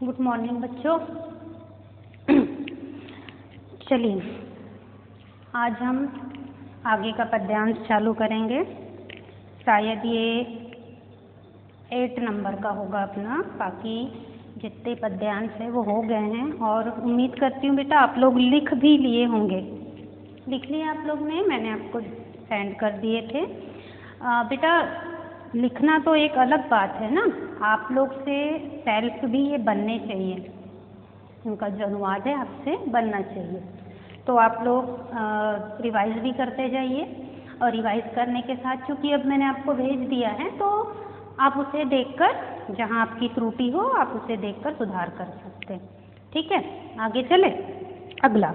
Good morning बच्चों। चलिए आज हम आगे का पद्यांश चालू करेंगे। शायद ये 8 नंबर का होगा अपना, बाकी जितने पद्यांश है वो हो गए हैं और उम्मीद करती हूँ बेटा आप लोग लिख भी लिए होंगे। लिख लिए आप लोग ने, मैंने आपको सेंड कर दिए थे। बेटा लिखना तो एक अलग बात है ना, आप लोग से सेल्फ भी ये बनने चाहिए, उनका जो अनुवाद है आपसे बनना चाहिए। तो आप लोग रिवाइज भी करते जाइए और रिवाइज करने के साथ चूँकि अब मैंने आपको भेज दिया है तो आप उसे देखकर जहाँ आपकी त्रुटि हो आप उसे देखकर सुधार कर सकते हैं। ठीक है, आगे चले। अगला,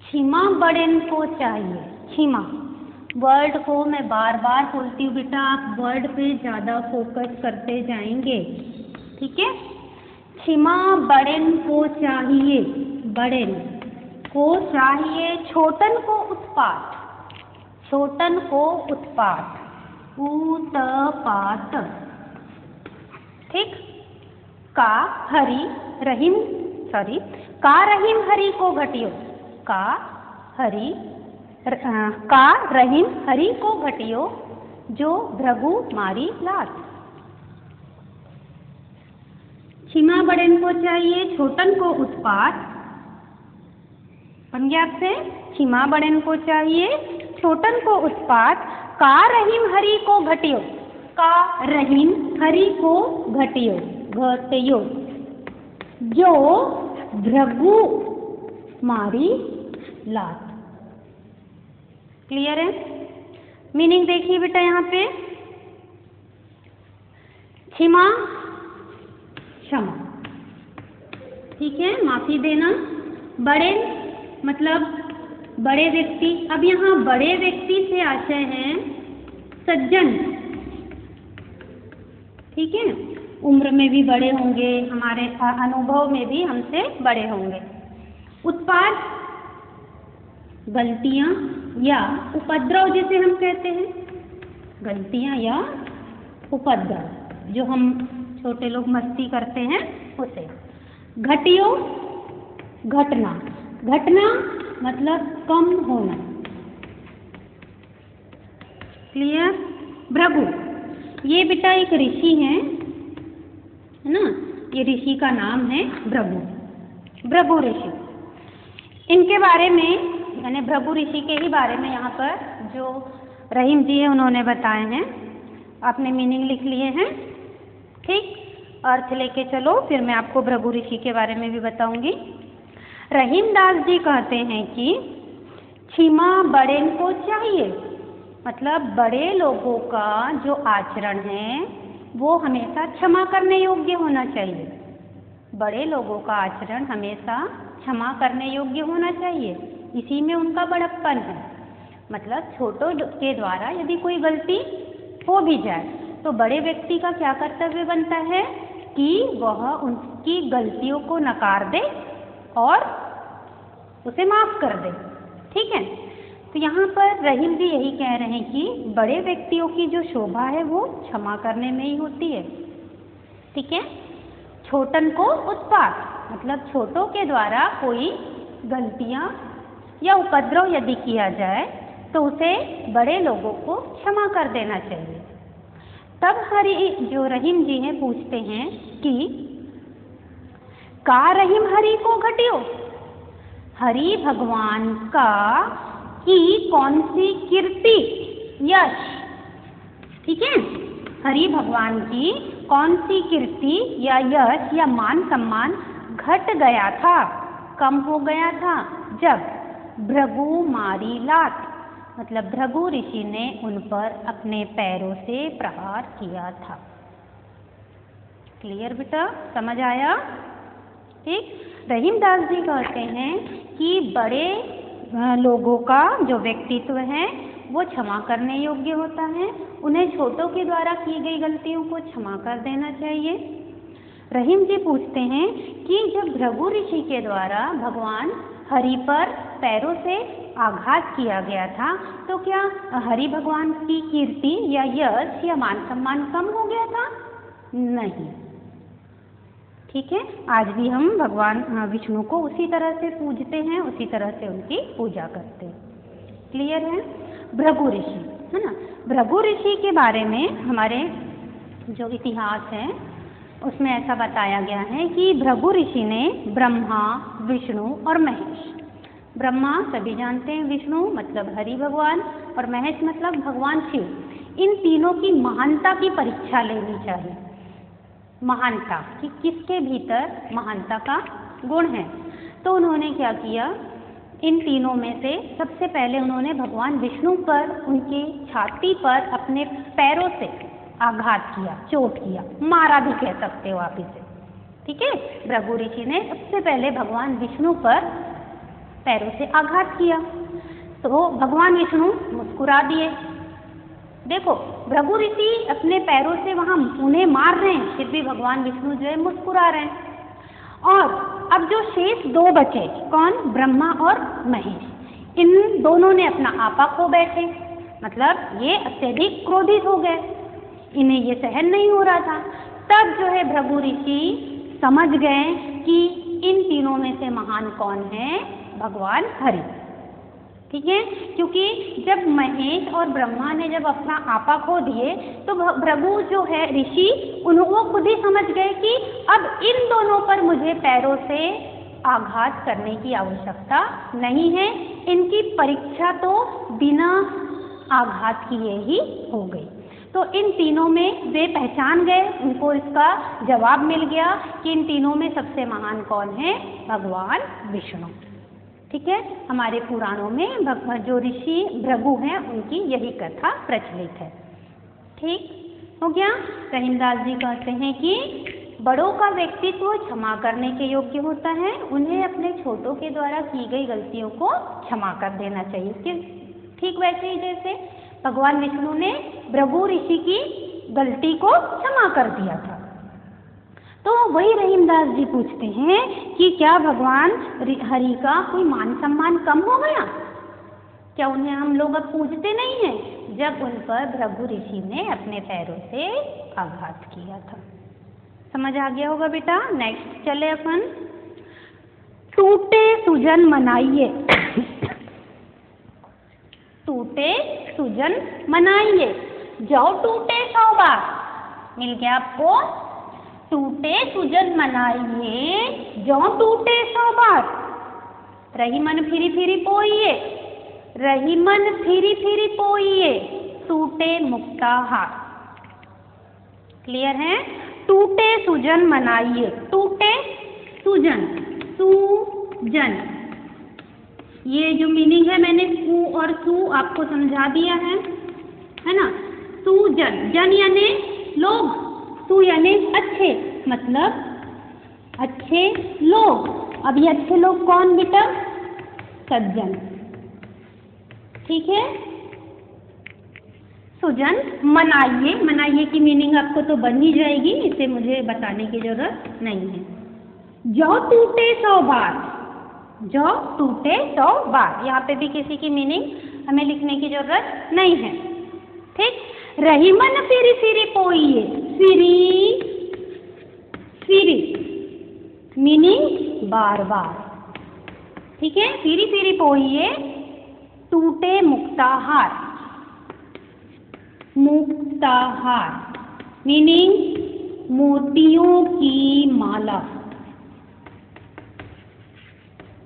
क्षमा बड़न को चाहिए। क्षमा वर्ड को मैं बार बार बोलती हूँ बेटा, आप वर्ड पे ज़्यादा फोकस करते जाएंगे। ठीक है, क्षमा बड़न को चाहिए। बड़न को चाहिए, छोटन को उत्पात। छोटन को उत्पात, उत्पात। ठीक, का हरि रहीम का रहीम हरि को घटियो। का रहीम हरि को घटियो, जो भृगु मारी लात। क्षमा बड़न को चाहिए, छोटन को उत्पात। बन गया आपसे, क्षमा बड़न को चाहिए, छोटन को उत्पात। का रहीम हरि को घटियो। का रहीम हरि को घटियो, घटियो, जो भृगु मारी लात। क्लियर है? मीनिंग देखिए बेटा, यहाँ पे क्षमा क्षमा, ठीक है, माफी देना। बड़े मतलब बड़े व्यक्ति। अब यहाँ बड़े व्यक्ति से आशय है सज्जन। ठीक है, उम्र में भी बड़े होंगे, हमारे अनुभव में भी हमसे बड़े होंगे। उत्पात गलतियां या उपद्रव जिसे हम कहते हैं, गलतियां या उपद्रव जो हम छोटे लोग मस्ती करते हैं उसे। घटियो घटना, घटना मतलब कम होना। क्लियर? भृगु ये बेटा एक ऋषि है ना, ये ऋषि का नाम है भृगु, भृगु ऋषि। इनके बारे में यानी भृगु ऋषि के ही बारे में यहाँ पर जो रहीम जी है उन्होंने बताए हैं। आपने मीनिंग लिख लिए हैं, ठीक, अर्थ लेके चलो, फिर मैं आपको भृगु ऋषि के बारे में भी बताऊंगी। रहीम दास जी कहते हैं कि क्षमा बड़ेन को चाहिए, मतलब बड़े लोगों का जो आचरण है वो हमेशा क्षमा करने योग्य होना चाहिए। बड़े लोगों का आचरण हमेशा क्षमा करने योग्य होना चाहिए, इसी में उनका बड़प्पन है। मतलब छोटों के द्वारा यदि कोई गलती हो भी जाए तो बड़े व्यक्ति का क्या कर्तव्य बनता है कि वह उनकी गलतियों को नकार दे और उसे माफ कर दे। ठीक है, तो यहाँ पर रहीम जी यही कह रहे हैं कि बड़े व्यक्तियों की जो शोभा है वो क्षमा करने में ही होती है। ठीक है, छोटन को उत्पात मतलब छोटों के द्वारा कोई गलतियाँ या उपद्रव यदि किया जाए तो उसे बड़े लोगों को क्षमा कर देना चाहिए। तब जो रहीम जी हैं पूछते हैं कि का रहीम हरि को घटियो। हरि भगवान का की कौन सी कीर्ति यश, ठीक है, हरि भगवान की कौन सी कीर्ति या यश या मान सम्मान घट गया था, कम हो गया था, जब भृगु मारी लात मतलब भृगु ऋषि ने उन पर अपने पैरों से प्रहार किया था। क्लियर बेटा, समझ आया? ठीक, रहीम दास जी कहते हैं कि बड़े लोगों का जो व्यक्तित्व है वो क्षमा करने योग्य होता है, उन्हें छोटों के द्वारा की गई गलतियों को क्षमा कर देना चाहिए। रहीम जी पूछते हैं कि जब भृगु ऋषि के द्वारा भगवान हरि पर पैरों से आघात किया गया था तो क्या हरि भगवान की कीर्ति या यश या मान सम्मान कम हो गया था? नहीं। ठीक है, आज भी हम भगवान विष्णु को उसी तरह से पूजते हैं, उसी तरह से उनकी पूजा करते हैं। क्लियर है? भृगु ऋषि, है ना। भृगु ऋषि के बारे में हमारे जो इतिहास है उसमें ऐसा बताया गया है कि भृगु ऋषि ने ब्रह्मा, विष्णु और महेश, ब्रह्मा सभी जानते हैं, विष्णु मतलब हरि भगवान और महेश मतलब भगवान शिव, इन तीनों की महानता की परीक्षा लेनी चाहिए। महानता कि किसके भीतर महानता का गुण है। तो उन्होंने क्या किया, इन तीनों में से सबसे पहले उन्होंने भगवान विष्णु पर, उनकी छाती पर अपने पैरों से आघात किया, चोट किया, मारा भी कह सकते हो आप इसे। ठीक है, भृगु ऋषि ने सबसे पहले भगवान विष्णु पर पैरों से आघात किया तो भगवान विष्णु मुस्कुरा दिए। देखो, भृगु ऋषि अपने पैरों से वहां उन्हें मार रहे हैं, फिर भी भगवान विष्णु जो है मुस्कुरा रहे हैं। और अब जो शेष दो बचे, कौन? ब्रह्मा और महेश, इन दोनों ने अपना आपा खो बैठे, मतलब ये अत्यधिक क्रोधित हो गए, इन्हें ये सहन नहीं हो रहा था। तब जो है भृगु ऋषि समझ गए कि इन तीनों में से महान कौन है? भगवान हरि। ठीक है, क्योंकि जब महेश और ब्रह्मा ने जब अपना आपा खो दिए तो भृगु जो है ऋषि, वो खुद ही समझ गए कि अब इन दोनों पर मुझे पैरों से आघात करने की आवश्यकता नहीं है, इनकी परीक्षा तो बिना आघात किए ही हो गई। तो इन तीनों में वे पहचान गए, उनको इसका जवाब मिल गया कि इन तीनों में सबसे महान कौन है? भगवान विष्णु। ठीक है, हमारे पुराणों में जो ऋषि भृगु हैं उनकी यही कथा प्रचलित है। ठीक हो गया। रहीमदास जी कहते हैं कि बड़ों का व्यक्तित्व क्षमा करने के योग्य होता है, उन्हें अपने छोटों के द्वारा की गई गलतियों को क्षमा कर देना चाहिए। ठीक वैसे ही जैसे भगवान विष्णु ने भृगु ऋषि की गलती को क्षमा कर दिया था। तो वही रहीमदास जी पूछते हैं कि क्या भगवान हरि का कोई मान सम्मान कम हो गया? क्या उन्हें हम लोग अब पूजते नहीं हैं जब उन पर भृगु ऋषि ने अपने पैरों से आघात किया था? समझ आ गया होगा बेटा। नेक्स्ट चले अपन, टूटे सुजन मनाइए। टूटे सुजन मनाइए, जाओ टूटे 100 बार। मिल गया आपको? टूटे सुजन मनाइए, जाओ टूटे 100 बार। रही मन फिरी फिरी पोइए, रही मन फिरी फिरी पोइए, टूटे मुक्ता हार। क्लियर है? टूटे सुजन मनाइए, टूटे सुजन, सुजन, ये जो मीनिंग है मैंने सु और सु आपको समझा दिया है ना। सुजन, जन यानी लोग, सु यानी अच्छे, मतलब अच्छे लोग। अब ये अच्छे लोग कौन बेटा? सज्जन। ठीक है, सुजन मनाइए, मनाइए की मीनिंग आपको तो बन ही जाएगी, इसे मुझे बताने की जरूरत नहीं है। जाओ टूटे 100 बार, जाओ टूटे 100 बार, यहाँ पे भी किसी की मीनिंग हमें लिखने की जरूरत नहीं है। ठीक, रही मन फिरी फिरी पोइए, फिरी फिरी मीनिंग बार बार। ठीक है, फिरी फिरी पोइए, टूटे मुक्ताहार, मुक्ताहार मीनिंग मोतियों की माला,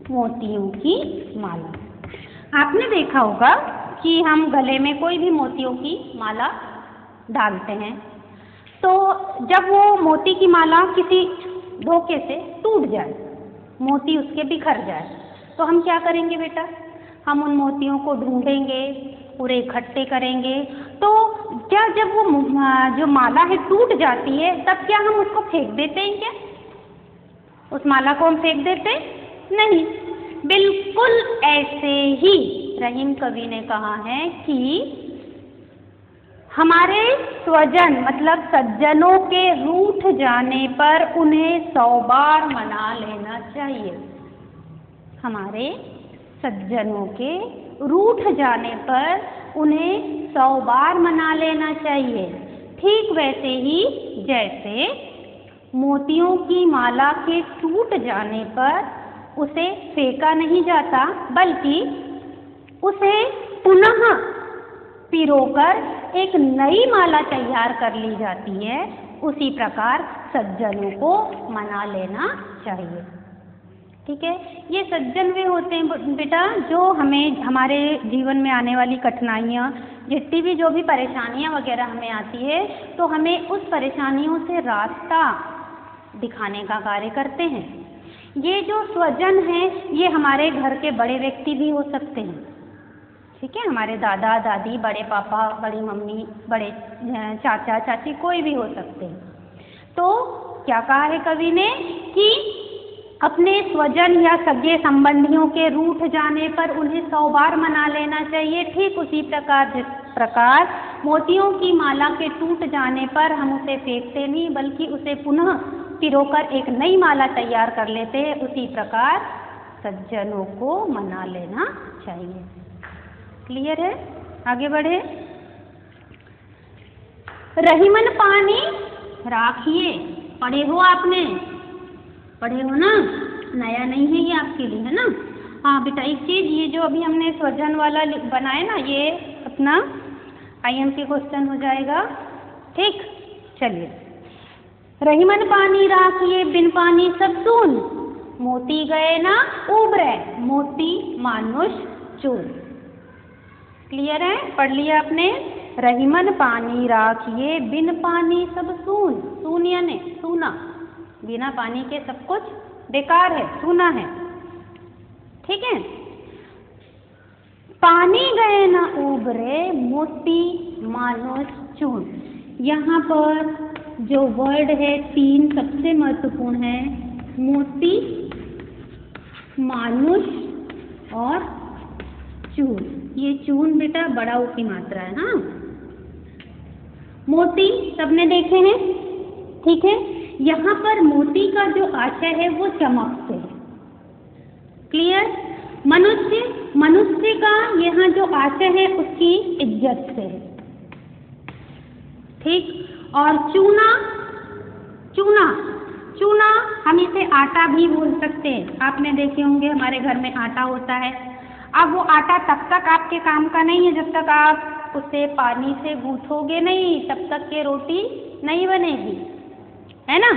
मोतियों की माला। आपने देखा होगा कि हम गले में कोई भी मोतियों की माला डालते हैं, तो जब वो मोती की माला किसी धोखे से टूट जाए, मोती उसके बिखर जाए, तो हम क्या करेंगे बेटा? हम उन मोतियों को ढूंढेंगे, पूरे इकट्ठे करेंगे। तो क्या जब वो जो माला है टूट जाती है, तब क्या हम उसको फेंक देते हैं? क्या उस माला को हम फेंक देते हैं? नहीं, बिल्कुल ऐसे ही रहीम कवि ने कहा है कि हमारे स्वजन मतलब सज्जनों के रूठ जाने पर उन्हें 100 बार मना लेना चाहिए। हमारे सज्जनों के रूठ जाने पर उन्हें 100 बार मना लेना चाहिए। ठीक वैसे ही जैसे मोतियों की माला के टूट जाने पर उसे फेंका नहीं जाता, बल्कि उसे पुनः पिरोकर एक नई माला तैयार कर ली जाती है। उसी प्रकार सज्जनों को मना लेना चाहिए। ठीक है, ये सज्जन वे होते हैं बेटा जो हमें हमारे जीवन में आने वाली कठिनाइयाँ, जितनी भी जो भी परेशानियाँ वगैरह हमें आती है, तो हमें उस परेशानियों से रास्ता दिखाने का कार्य करते हैं। ये जो स्वजन हैं, ये हमारे घर के बड़े व्यक्ति भी हो सकते हैं। ठीक है, हमारे दादा दादी, बड़े पापा, बड़ी मम्मी, बड़े चाचा चाची, कोई भी हो सकते हैं। तो क्या कहा है कवि ने कि अपने स्वजन या सगे संबंधियों के रूठ जाने पर उन्हें 100 बार मना लेना चाहिए। ठीक उसी प्रकार जिस प्रकार मोतियों की माला के टूट जाने पर हम उसे फेंकते नहीं, बल्कि उसे पुनः पिरोकर एक नई माला तैयार कर लेते हैं, उसी प्रकार सज्जनों को मना लेना चाहिए। क्लियर है? आगे बढ़े। रहीमन पानी राखिए, पढ़े हो आपने, पढ़े हो ना, नया नहीं है ये आपके लिए, है ना। हाँ बेटा, एक चीज, ये जो अभी हमने स्वजन वाला बनाया ना, ये अपना IMP क्वेश्चन हो जाएगा। ठीक, चलिए। रहीमन पानी राखिए, बिन पानी सब सून, मोती गए ना उबरे, मोती मानुष चूर। क्लियर है? पढ़ लिया आपने। रहीमन पानी राखिए, बिन पानी सब सून, सून यानी सूना, बिना पानी के सब कुछ बेकार है, सूना है। ठीक है, पानी गए ना उबरे, मोती मानुष चूर। यहाँ पर जो वर्ड है 3 सबसे महत्वपूर्ण है, मोती, मानुष और चून। ये चून बेटा बड़ा ऊ की मात्रा है। हाँ, मोती सबने देखे हैं। ठीक है, यहाँ पर मोती का जो आशय है वो चमक से है। क्लियर? मनुष्य, मनुष्य का यहाँ जो आशय है उसकी इज्जत से है। ठीक, और चूना, चूना, चूना हम इसे आटा भी बोल सकते हैं। आपने देखे होंगे हमारे घर में आटा होता है। अब वो आटा तब तक आपके काम का नहीं है जब तक आप उसे पानी से गूंथोगे नहीं, तब तक ये रोटी नहीं बनेगी, है ना।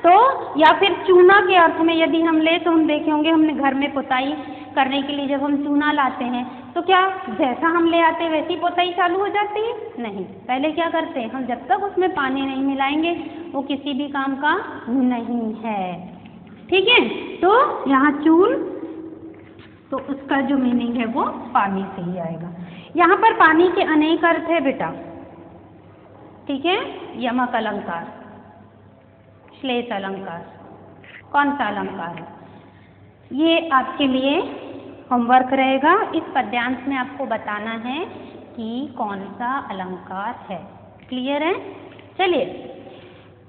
तो या फिर चूना के अर्थ में यदि हम ले तो हम देखे होंगे, हमने घर में पुताई करने के लिए जब हम चूना लाते हैं तो क्या जैसा हम ले आते हैं वैसी पुताई चालू हो जाती है? नहीं, पहले क्या करते हैं हम, जब तक उसमें पानी नहीं मिलाएंगे वो किसी भी काम का नहीं है। ठीक है, तो यहाँ चून, तो उसका जो मीनिंग है वो पानी से ही आएगा। यहाँ पर पानी के अनेक अर्थ है बेटा। ठीक है, यमक अलंकार, श्लेष अलंकार, कौन सा अलंकार है ये आपके लिए होमवर्क रहेगा। इस पद्यांश में आपको बताना है कि कौन सा अलंकार है। क्लियर है? चलिए,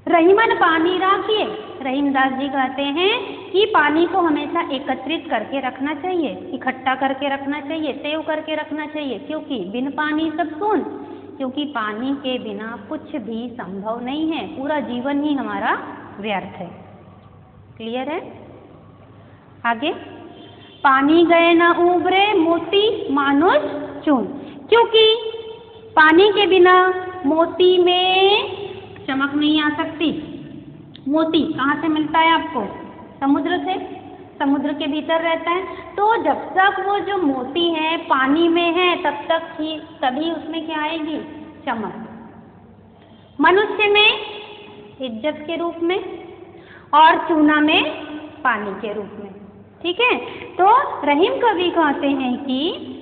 रहीमन पानी राखिए। रहीमदास जी कहते हैं कि पानी को हमेशा एकत्रित करके रखना चाहिए, इकट्ठा करके रखना चाहिए, सेव करके रखना चाहिए, क्योंकि बिन पानी सब सून, क्योंकि पानी के बिना कुछ भी संभव नहीं है, पूरा जीवन ही हमारा व्यर्थ है। क्लियर है? आगे, पानी गए ना उबरे, मोती मानुष चून, क्योंकि पानी के बिना मोती में चमक नहीं आ सकती। मोती कहाँ से मिलता है आपको? समुद्र से, समुद्र के भीतर रहता है। तो जब तक वो जो मोती है पानी में है तब तक ही, तभी उसमें क्या आएगी? चमक। मनुष्य में इज्जत के रूप में और चूना में पानी के रूप में। ठीक है, तो रहीम कवि कहते हैं कि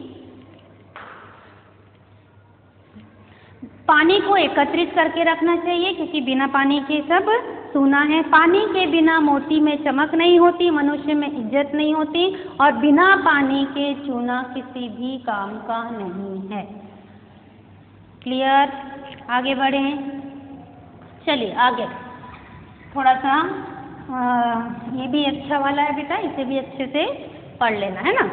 पानी को एकत्रित करके रखना चाहिए, क्योंकि बिना पानी के सब सूना है। पानी के बिना मोती में चमक नहीं होती, मनुष्य में इज्जत नहीं होती, और बिना पानी के चूना किसी भी काम का नहीं है। क्लियर? आगे बढ़ें। चलिए आगे, थोड़ा सा ये भी अच्छा वाला है बेटा, इसे भी अच्छे से पढ़ लेना, है ना।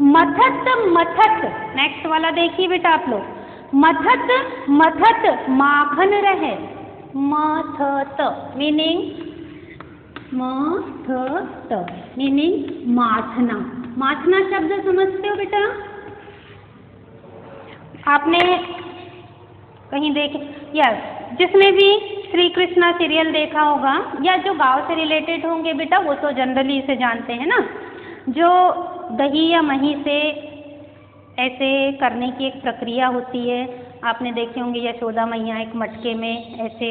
मथत मथत, नेक्स्ट वाला देखिए बेटा आप लोग। मथत मथत माखन रहे, मथत मीनिंग मथत मीनिंग माथना। माथना शब्द समझते हो बेटा? आपने कहीं देखे, यस, जिसने भी श्री कृष्णा सीरियल देखा होगा या जो गांव से रिलेटेड होंगे बेटा वो तो जनरली इसे जानते हैं ना। जो दही या मही से ऐसे करने की एक प्रक्रिया होती है, आपने देखे होंगे यशोदा मैया एक मटके में ऐसे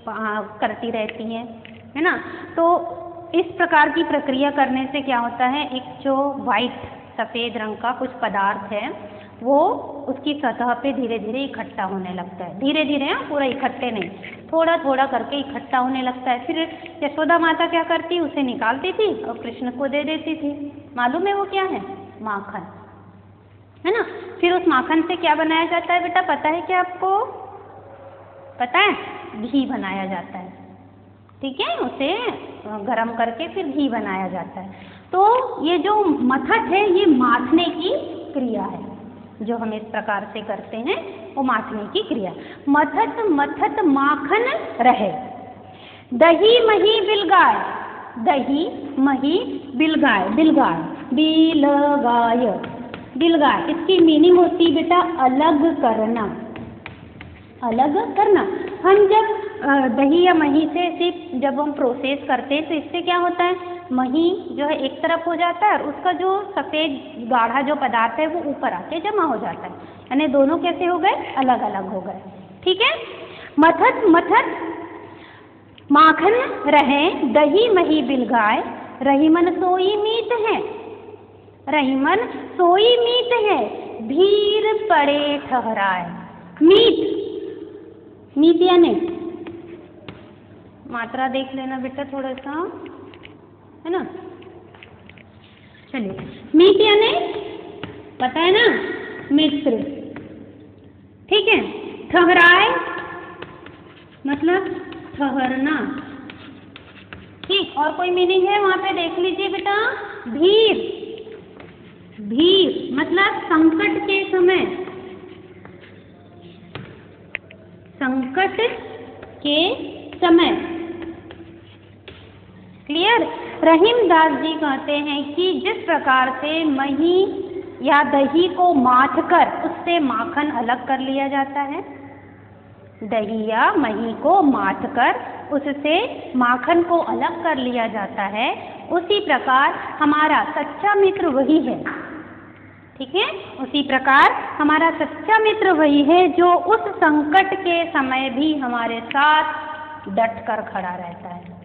करती रहती हैं, है ना। तो इस प्रकार की प्रक्रिया करने से क्या होता है, एक जो वाइट सफ़ेद रंग का कुछ पदार्थ है वो उसकी सतह पे धीरे धीरे इकट्ठा होने लगता है। धीरे धीरे, पूरा इकट्ठे नहीं, थोड़ा थोड़ा करके इकट्ठा होने लगता है। फिर यशोदा माता क्या करती, उसे निकालती थी और कृष्ण को दे देती थी। मालूम है वो क्या है? माखन, है ना। फिर उस माखन से क्या बनाया जाता है बेटा, पता है क्या आपको? पता है? घी बनाया जाता है। ठीक है, उसे गरम करके फिर घी बनाया जाता है। तो ये जो मथत है ये माथने की क्रिया है, जो हम इस प्रकार से करते हैं वो माथने की क्रिया। मथत मथत माखन रहे, दही मही बिलगाय, दही मही बिलगाय, बिलगाय बिलगाय, बिलगाय इसकी मीनिंग होती है बेटा अलग करना, अलग करना। हम जब दही या मही से सिर्फ जब हम प्रोसेस करते हैं तो इससे क्या होता है, मही जो है एक तरफ हो जाता है और उसका जो सफ़ेद गाढ़ा जो पदार्थ है वो ऊपर आके जमा हो जाता है, यानी दोनों कैसे हो गए, अलग अलग हो गए। ठीक है, मथत मथत माखन रहे, दही मही बिलगाय, रहीमन सोई मीत है, रहीमन सोई मीत है, भीर पड़े ठहराए। मीत, मीत यानी मात्रा देख लेना बेटा थोड़ा सा, है ना। चलिए, मीत यानी पता है ना, मित्र। ठीक है, ठहराए मतलब ठहरना। ठीक, और कोई मीनिंग है वहां पे देख लीजिए बेटा। भीर, भीर मतलब संकट के समय, संकट के समय। क्लियर। रहीम दास जी कहते हैं कि जिस प्रकार से मही या दही को माथ कर उससे माखन अलग कर लिया जाता है, दही या मही को माथ कर उससे माखन को अलग कर लिया जाता है, उसी प्रकार हमारा सच्चा मित्र वही है। ठीक है, उसी प्रकार हमारा सच्चा मित्र वही है जो उस संकट के समय भी हमारे साथ डट कर खड़ा रहता है।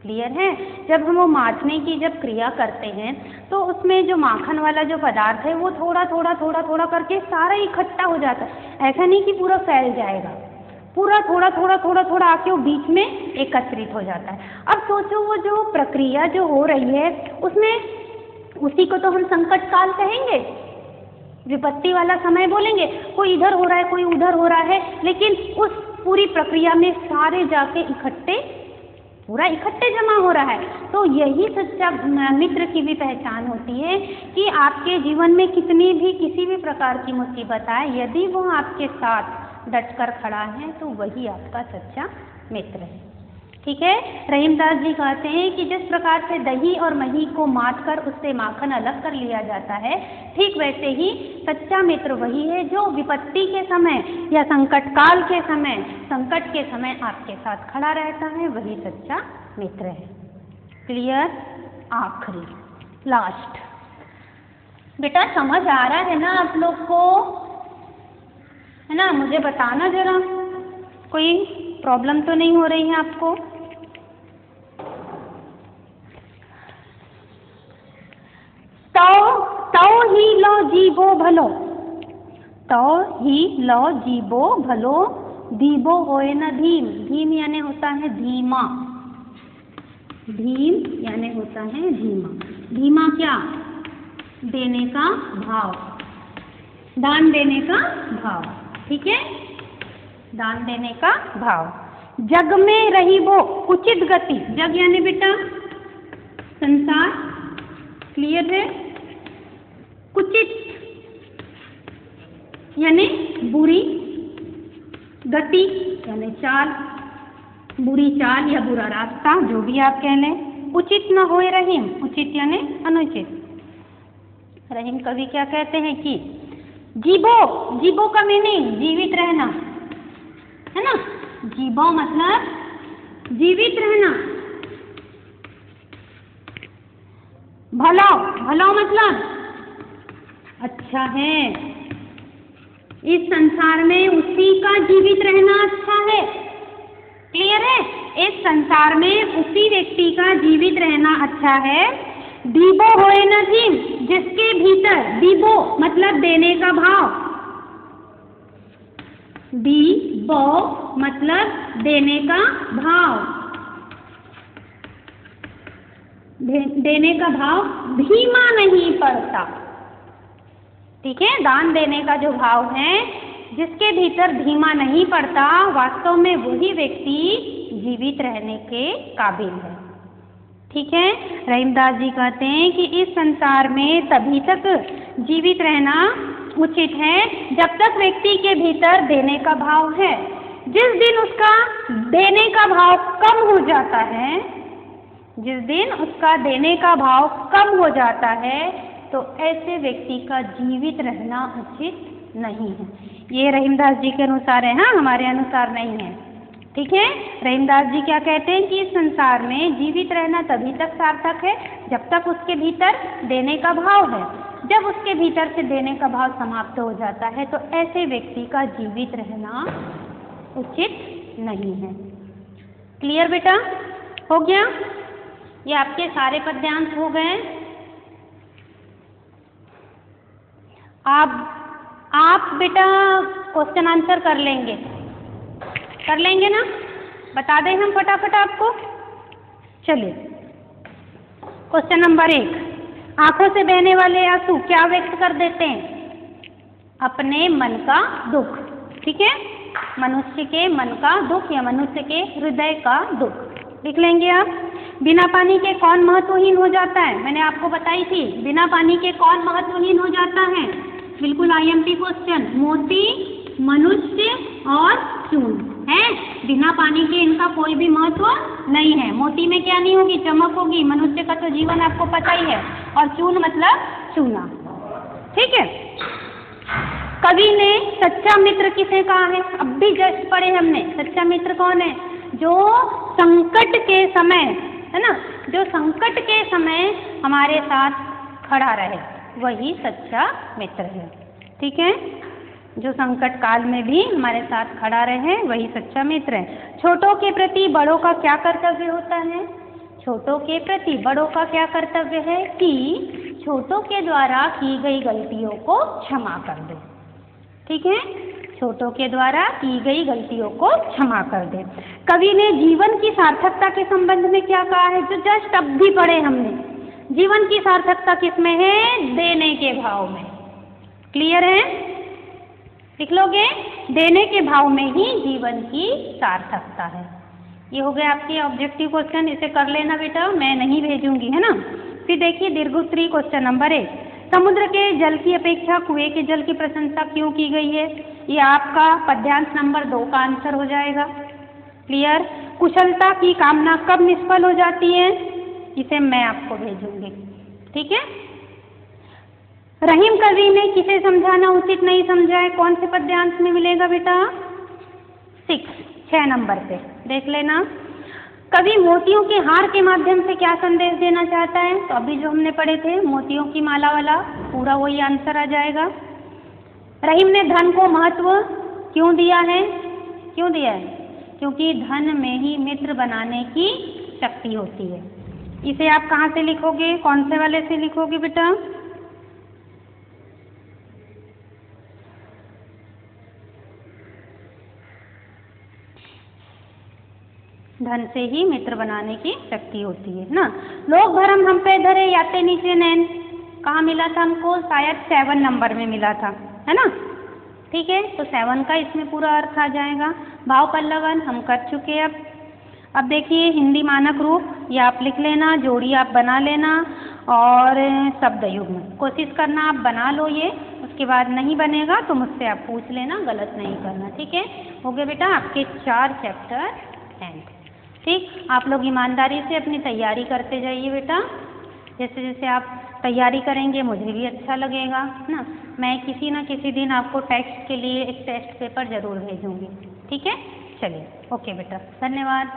क्लियर है। जब हम वो माथने की जब क्रिया करते हैं तो उसमें जो माखन वाला जो पदार्थ है वो थोड़ा थोड़ा थोड़ा थोड़ा करके सारा इकट्ठा हो जाता है। ऐसा नहीं कि पूरा फैल जाएगा, पूरा थोड़ा थोड़ा थोड़ा थोड़ा आके वो बीच में एकत्रित हो जाता है। अब सोचो वो जो प्रक्रिया जो हो रही है उसमें, उसी को तो हम संकट काल कहेंगे, विपत्ति वाला समय बोलेंगे। कोई इधर हो रहा है, कोई उधर हो रहा है, लेकिन उस पूरी प्रक्रिया में सारे जाके इकट्ठे, पूरा इकट्ठे जमा हो रहा है। तो यही सच्चा मित्र की भी पहचान होती है कि आपके जीवन में कितनी भी किसी भी प्रकार की मुसीबत आए, यदि वो आपके साथ डटकर खड़ा है तो वही आपका सच्चा मित्र है। ठीक है। रहीमदास जी कहते हैं कि जिस प्रकार से दही और मही को माथ कर उससे माखन अलग कर लिया जाता है, ठीक वैसे ही सच्चा मित्र वही है जो विपत्ति के समय या संकट काल के समय, संकट के समय आपके साथ खड़ा रहता है, वही सच्चा मित्र है। क्लियर। आखिरी, लास्ट। बेटा समझ आ रहा है ना आप लोग को, है ना? मुझे बताना जरा, कोई प्रॉब्लम तो नहीं हो रही है आपको? तो ही लो जीवो भलो, तो ही लो जीवो भलो, दीबो होए न धीम। धीम यानी होता है धीमा, धीम यानी होता है धीमा। धीमा क्या? देने का भाव, दान देने का भाव। ठीक है, दान देने का भाव। जग में रही वो उचित गति, जग यानी बेटा संसार। क्लियर है। कुचित यानी बुरी, गति यानी चाल, बुरी चाल या बुरा रास्ता, जो भी आप कह लें। उचित न होए रहीम, उचित यानी अनुचित। रहीम कवि क्या कहते हैं कि जीवो, जीवो का मीनिंग जीवित रहना है ना, जीवो मतलब जीवित रहना। भलो, भलो मतलब अच्छा है, इस संसार में उसी का जीवित रहना अच्छा है। क्लियर है? इस संसार में उसी व्यक्ति का जीवित रहना अच्छा है। दीबो होए न जीव, जिसके भीतर, दीबो मतलब देने का भाव, दीबो मतलब देने का भाव, देने का भाव धीमा नहीं पड़ता। ठीक है, दान देने का जो भाव है जिसके भीतर धीमा नहीं पड़ता, वास्तव में वही व्यक्ति जीवित रहने के काबिल है। ठीक है, रहीमदास जी कहते हैं कि इस संसार में तभी तक जीवित रहना उचित है जब तक व्यक्ति के भीतर देने का भाव है। जिस दिन उसका देने का भाव कम हो जाता है, जिस दिन उसका देने का भाव कम हो जाता है, तो ऐसे व्यक्ति का जीवित रहना उचित नहीं है। ये रहीमदास जी के अनुसार है, हाँ, हमारे अनुसार नहीं है। ठीक है, रहीमदास जी क्या कहते हैं कि इस संसार में जीवित रहना तभी तक सार्थक है जब तक उसके भीतर देने का भाव है। जब उसके भीतर से देने का भाव समाप्त हो जाता है तो ऐसे व्यक्ति का जीवित रहना उचित नहीं है। क्लियर बेटा? हो गया? ये आपके सारे पद्यांश हो गए। आप बेटा क्वेश्चन आंसर कर लेंगे ना? बता दें हम फटाफट आपको। चलिए, क्वेश्चन नंबर 1, आंखों से बहने वाले आंसू क्या व्यक्त कर देते हैं? अपने मन का दुख। ठीक है, मनुष्य के मन का दुख या मनुष्य के हृदय का दुख लिख लेंगे आप। बिना पानी के कौन महत्वहीन हो जाता है? मैंने आपको बताई थी, बिना पानी के कौन महत्वहीन हो जाता है? बिल्कुल IMP क्वेश्चन। मोती, मनुष्य और चूर्ण है, बिना पानी के इनका कोई भी महत्व नहीं है। मोती में क्या नहीं होगी? चमक होगी। मनुष्य का तो जीवन आपको पता ही है। और चूर्ण मतलब चूना। ठीक है, कवि ने सच्चा मित्र किसे कहा है? अब भी जस्ट पढ़े हमने। सच्चा मित्र कौन है? जो संकट के समय, है ना, जो संकट के समय हमारे साथ खड़ा रहे, वही सच्चा मित्र है। ठीक है, जो संकट काल में भी हमारे साथ खड़ा रहे, वही सच्चा मित्र है। छोटों के प्रति बड़ों का क्या कर्तव्य होता है? छोटों के प्रति बड़ों का क्या कर्तव्य है कि छोटों के द्वारा की गई गलतियों को क्षमा कर दे। ठीक है, छोटों के द्वारा की गई गलतियों को क्षमा कर दे। कवि ने जीवन की सार्थकता के संबंध में क्या कहा है? जो जस्ट अब भी पढ़े हमने। जीवन की सार्थकता किसमें है? देने के भाव में। क्लियर है? लिख लोगे? देने के भाव में ही जीवन की सार्थकता है। ये हो गया आपके ऑब्जेक्टिव क्वेश्चन। इसे कर लेना बेटा, मैं नहीं भेजूंगी, है ना। फिर देखिए दीर्घोत्तरी क्वेश्चन नंबर 1, समुद्र के जल की अपेक्षा कुएं के जल की प्रशंसा क्यों की गई है? ये आपका पद्यांश नंबर 2 का आंसर हो जाएगा। क्लियर? कुशलता की कामना कब निष्फल हो जाती है? इसे मैं आपको भेजूंगी। ठीक है, रहीम कवि ने किसे समझाना उचित नहीं समझा है? कौन से पद्यांश में मिलेगा बेटा? 6 नंबर पे देख लेना। कवि मोतियों के हार के माध्यम से क्या संदेश देना चाहता है? तो अभी जो हमने पढ़े थे मोतियों की माला वाला, पूरा वही आंसर आ जाएगा। रहीम ने धन को महत्व क्यों दिया है? क्यों दिया है? क्योंकि धन में ही मित्र बनाने की शक्ति होती है। इसे आप कहाँ से लिखोगे? कौन से वाले से लिखोगे बेटा? धन से ही मित्र बनाने की शक्ति होती है ना। लोग भरम हम पे धरे याते नीचे नैन, कहाँ मिला था हमको? शायद 7 नंबर में मिला था, है ना। ठीक है, तो 7 का इसमें पूरा अर्थ आ जाएगा। भाव पल्लवन हम कर चुके। अब देखिए हिंदी मानक रूप, ये आप लिख लेना, जोड़ी आप बना लेना और शब्द युग्म कोशिश करना आप बना लो ये। उसके बाद नहीं बनेगा तो मुझसे आप पूछ लेना, गलत नहीं करना। ठीक है, हो गया बेटा आपके 4 चैप्टर एंड। ठीक, आप लोग ईमानदारी से अपनी तैयारी करते जाइए बेटा। जैसे जैसे आप तैयारी करेंगे मुझे भी अच्छा लगेगा ना। मैं किसी ना किसी दिन आपको टेस्ट के लिए एक टेस्ट पेपर ज़रूर भेजूँगी। ठीक है, चलिए ओके बेटा, धन्यवाद।